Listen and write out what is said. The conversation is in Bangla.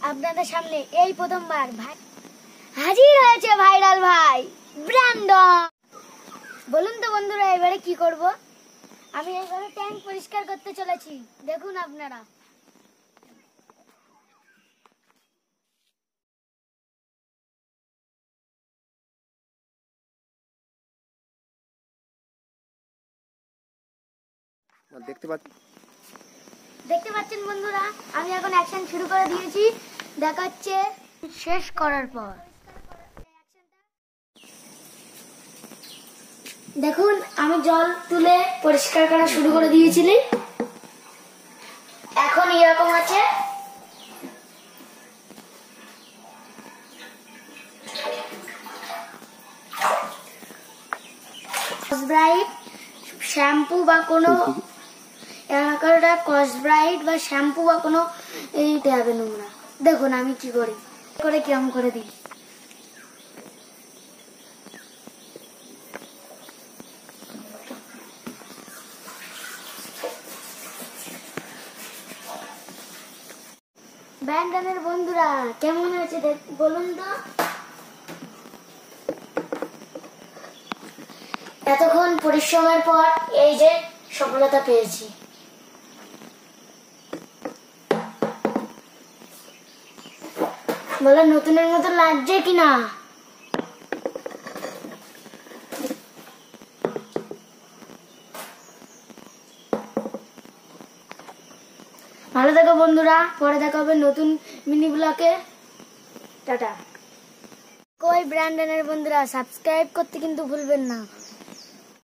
আপনাদের সামনে এই প্রথমবার ভাই হাজির হয়েছে ভাইরাল ভাই ব্র্যান্ডন। বলুন তো বন্ধুরা এবারে কি করব? আমি এইবারে ট্যাঙ্ক পরিষ্কার করতে চলেছি, দেখুন আপনারা। দেখতে পাচ্ছেন বন্ধুরা, আমি এখন অ্যাকশন শুরু করে দিয়েছি। দেখাচ্ছে শেষ করার পর। দেখুন আমি জল তুলে পরিষ্কার করা শুরু করে দিয়েছিলি, এখন এরকম আছে। কসব্রাইট শ্যাম্পু বা কোনো কসব্রাইট বা শ্যাম্পু বা কোনো এইটা হবে নোংরা। দেখুন আমি কি করি, কিরম করে দিই। ব্র্যান্ডনের বন্ধুরা কেমন আছে বলুন তো। এতক্ষণ পরিশ্রমের পর এই যে সফলতা পেয়েছি। বলো নতুনের মতো লাগছে কিনা? ভালো থাকো বন্ধুরা, পরে দেখা হবে নতুন মিনি ব্লগে। টাটা। কই ব্র্যান্ডনের বন্ধুরা সাবস্ক্রাইব করতে কিন্তু ভুলবেন না।